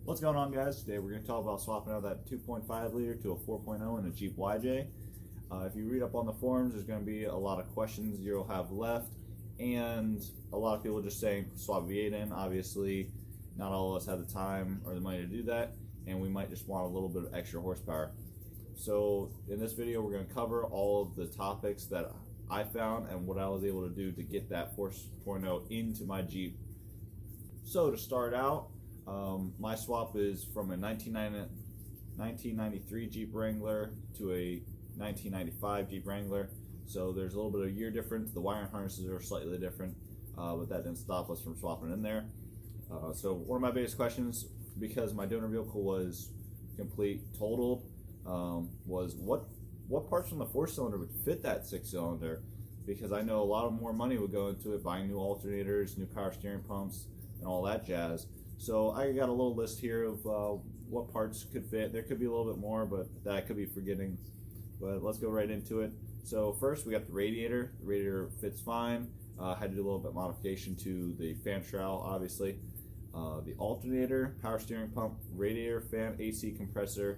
What's going on, guys? Today we're going to talk about swapping out that 2.5 liter to a 4.0 in a Jeep YJ. If you read up on the forums, there's going to be a lot of questions you'll have left, and a lot of people just saying swap V8 in. Obviously, not all of us have the time or the money to do that, and we might just want a little bit of extra horsepower. So in this video, we're going to cover all of the topics that I found and what I was able to do to get that 4.0 into my Jeep. So to start out, my swap is from a 1993 Jeep Wrangler to a 1995 Jeep Wrangler. So there's a little bit of year difference. The wiring harnesses are slightly different, but that didn't stop us from swapping in there. So one of my biggest questions, because my donor vehicle was complete totaled, was what parts from the 4-cylinder would fit that 6-cylinder? Because I know a lot of more money would go into it, buying new alternators, new power steering pumps, and all that jazz. So I got a little list here of what parts could fit. There could be a little bit more, but that I could be forgetting. But let's go right into it. So first we got the radiator. The radiator fits fine. Had to do a little bit of modification to the fan shroud, obviously. The alternator, power steering pump, radiator, fan, AC compressor,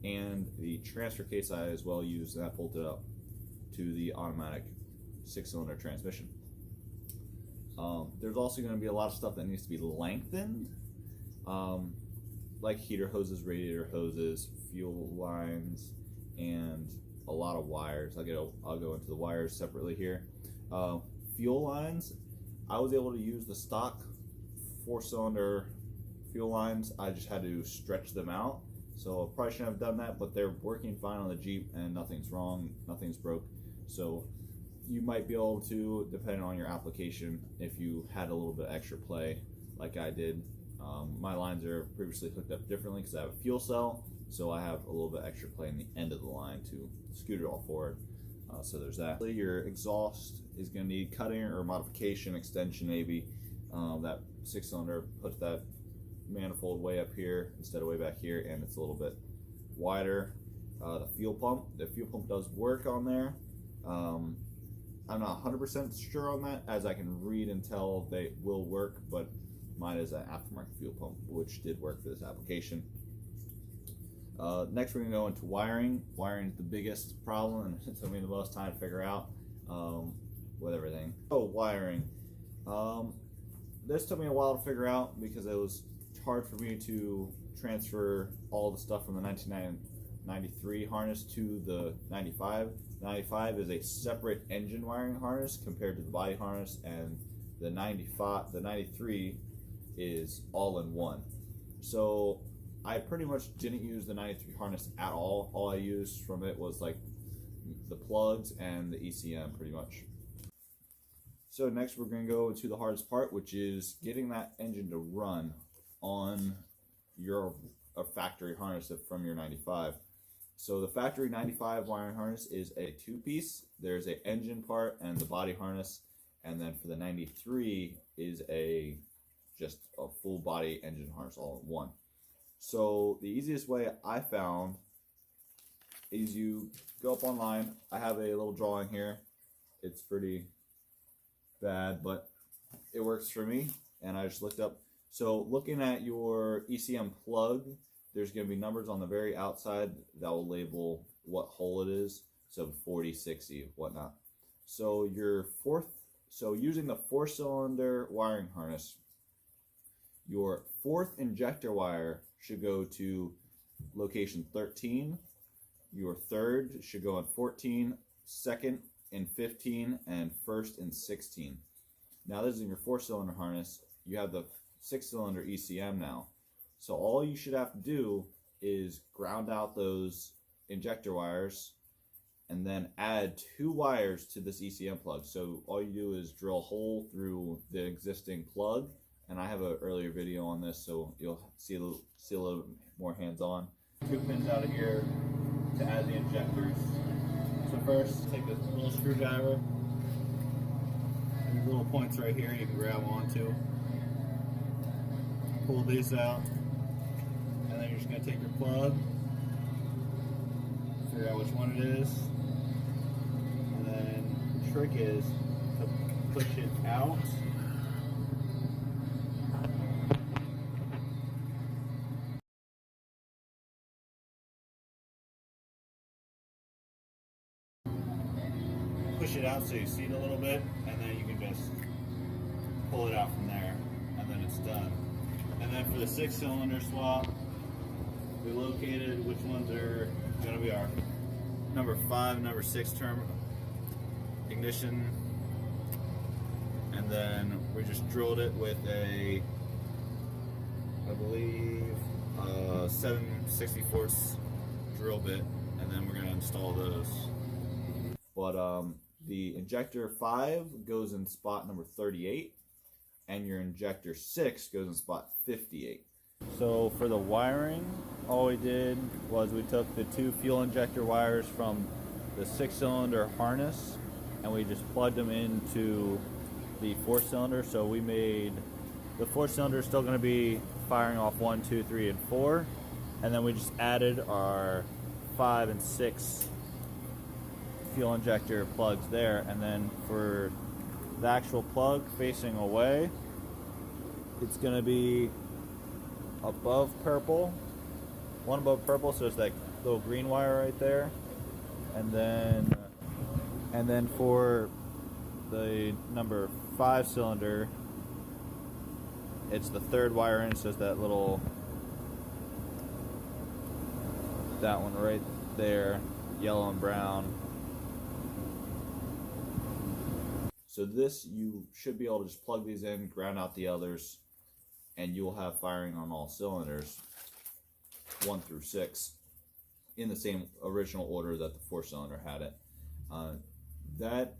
and the transfer case I as well used, and I pulled it up to the automatic 6-cylinder transmission. There's also going to be a lot of stuff that needs to be lengthened, like heater hoses, radiator hoses, fuel lines, and a lot of wires. I'll go into the wires separately here. Fuel lines, I was able to use the stock 4-cylinder fuel lines. I just had to stretch them out, so I probably shouldn't have done that, but they're working fine on the Jeep and nothing's wrong, nothing's broke. So you might be able to, depending on your application, if you had a little bit extra play like I did. My lines are previously hooked up differently because I have a fuel cell, so I have a little bit extra play in the end of the line to scoot it all forward. So there's that. Your exhaust is going to need cutting or modification, extension maybe. That 6-cylinder puts that manifold way up here instead of way back here, and it's a little bit wider. The fuel pump does work on there. I'm not 100% sure on that, as I can read and tell they will work, but mine is an aftermarket fuel pump, which did work for this application. Next, we're going to go into wiring. Wiring is the biggest problem, and it took me the most time to figure out with everything. Oh, wiring. This took me a while to figure out because it was hard for me to transfer all the stuff from the 1993 harness to the 95. The 95 is a separate engine wiring harness compared to the body harness, and the 93 is all in one. So I pretty much didn't use the 93 harness at all. All I used from it was like the plugs and the ECM pretty much. So next we're going to go to the hardest part, which is getting that engine to run on your factory harness from your 95. So the factory 95 wiring harness is a 2-piece. There's an engine part and the body harness, and then for the 93 is just a full body engine harness all in one. So the easiest way I found is you go up online. I have a little drawing here. It's pretty bad, but it works for me, and I just looked up. So looking at your ECM plug, there's going to be numbers on the very outside that will label what hole it is. So 40, 60, whatnot. So using the 4-cylinder wiring harness, your 4th injector wire should go to location 13. Your 3rd should go on 14, 2nd and 15, and 1st and 16. Now this is in your 4-cylinder harness. You have the 6-cylinder ECM now. So all you should have to do is ground out those injector wires and then add 2 wires to this ECM plug. So all you do is drill a hole through the existing plug, and I have an earlier video on this, so you'll see a little more hands-on. 2 pins out of here to add the injectors. So first, take this little screwdriver. There's little points right here you can grab onto. Pull these out. And then you're just going to take your plug, figure out which one it is, and then the trick is to push it out push it out so you see it a little bit, and then you can just pull it out from there, and then it's done. And then for the 6-cylinder swap, we located which ones are going to be our number 5 and number 6 term ignition, and then we just drilled it with a, I believe, 7/64 drill bit, and then we're going to install those. But the injector 5 goes in spot number 38, and your injector 6 goes in spot 58. So for the wiring, all we did was we took the 2 fuel injector wires from the 6-cylinder harness and we just plugged them into the 4-cylinder. So we made the 4-cylinder still going to be firing off 1, 2, 3, and 4, and then we just added our 5 and 6 fuel injector plugs there. And then for the actual plug facing away, it's going to be above purple, one above purple, so it's that little green wire right there. And then for the number 5-cylinder, it's the 3rd wire in, so it's that little, that one right there, yellow and brown. So this, you should be able to just plug these in, ground out the others, and you'll have firing on all cylinders, 1 through 6, in the same original order that the 4-cylinder had it.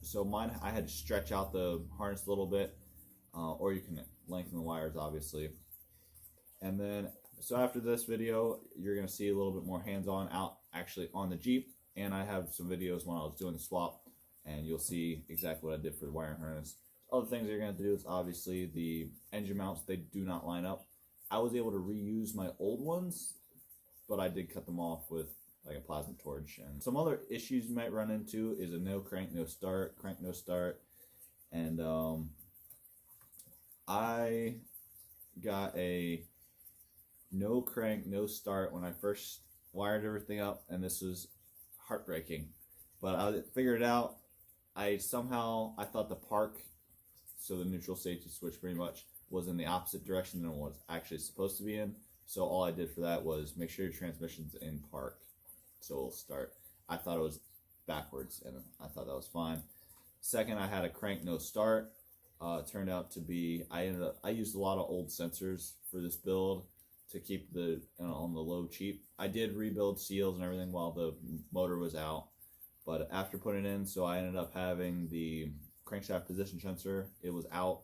So mine, I had to stretch out the harness a little bit, or you can lengthen the wires, obviously. And then, so after this video, you're going to see a little bit more hands-on out actually on the Jeep, and I have some videos when I was doing the swap, and you'll see exactly what I did for the wiring harness. Other things you're going to do is obviously the engine mounts, they do not line up. I was able to reuse my old ones, but I did cut them off with like a plasma torch. And some other issues you might run into is a no crank, no start, crank, no start. And I got a no crank, no start when I first wired everything up, and this was heartbreaking. But I figured it out. I thought the park, so the neutral safety switch pretty much, was in the opposite direction than it was actually supposed to be in. So all I did for that was make sure your transmission's in park, so it'll start. I thought it was backwards, and I thought that was fine. Second, I had a crank no start. Turned out to be, I used a lot of old sensors for this build to keep the on the low cheap. I did rebuild seals and everything while the motor was out, but after putting it in, so I ended up having the crankshaft position sensor. It was out,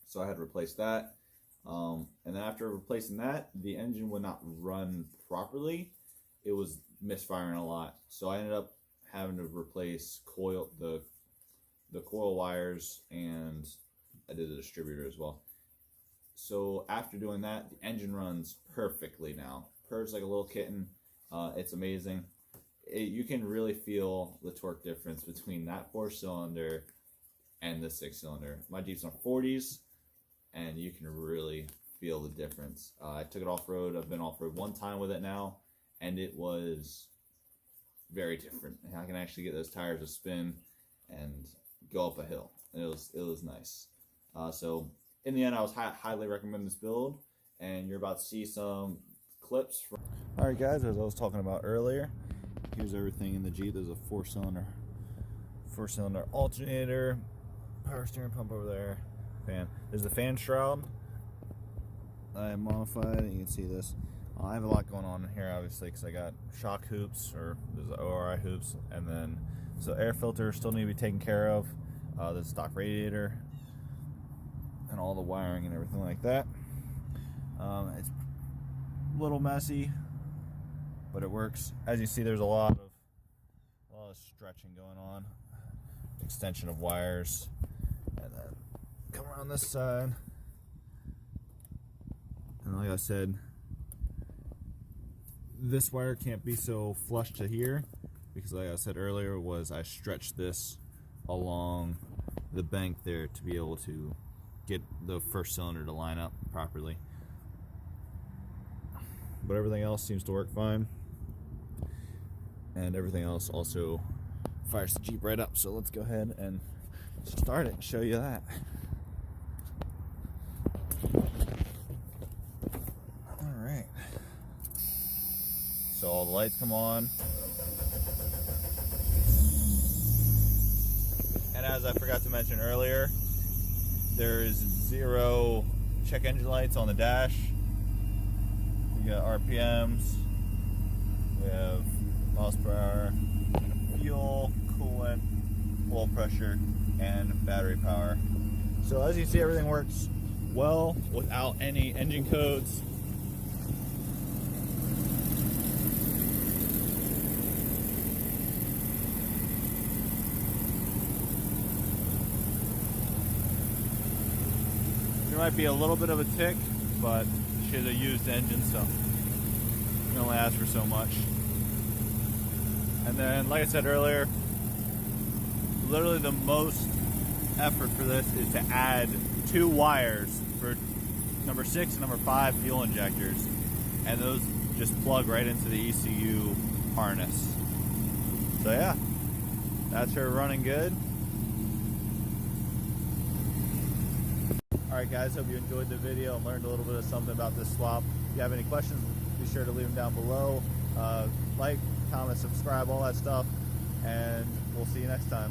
so I had to replace that. And then after replacing that, the engine would not run properly. It was misfiring a lot, so I ended up having to replace the coil wires, and I did the distributor as well. So after doing that, the engine runs perfectly now. Purrs like a little kitten. It's amazing. You can really feel the torque difference between that 4-cylinder and the 6-cylinder. My Jeep's on 40s, and you can really feel the difference. I took it off-road. I've been off-road one time with it now, and it was very different. I can actually get those tires to spin and go up a hill. It was nice. So in the end, I was highly recommend this build, and you're about to see some clips from. All right, guys, as I was talking about earlier, here's everything in the Jeep. There's a 4-cylinder alternator, power steering pump over there, fan. There's the fan shroud I modified. You can see this. I have a lot going on here, obviously, because I got shock hoops, or there's the ORI hoops, and then so air filter still need to be taken care of. The stock radiator and all the wiring and everything like that. It's a little messy, but it works. As you see, there's a lot of stretching going on, extension of wires, and then come around this side. And like I said, this wire can't be so flush to here, because like I said earlier, I stretched this along the bank there to be able to get the first cylinder to line up properly. But everything else seems to work fine, and everything else also fires the Jeep right up. So let's go ahead and start it and show you that. All right. So all the lights come on. And as I forgot to mention earlier, there's 0 check engine lights on the dash. We got RPMs, we have miles per hour, fuel, coolant, oil pressure, and battery power. So as you see, everything works well without any engine codes. There might be a little bit of a tick, but should have used engine, so you can only ask for so much. And then, like I said earlier, literally the most effort for this is to add 2 wires for number 6 and number 5 fuel injectors, and those just plug right into the ECU harness. So yeah, that's her running good. Alright guys, hope you enjoyed the video and learned a little bit of something about this swap. If you have any questions, be sure to leave them down below. Like, comment, subscribe, all that stuff, and we'll see you next time.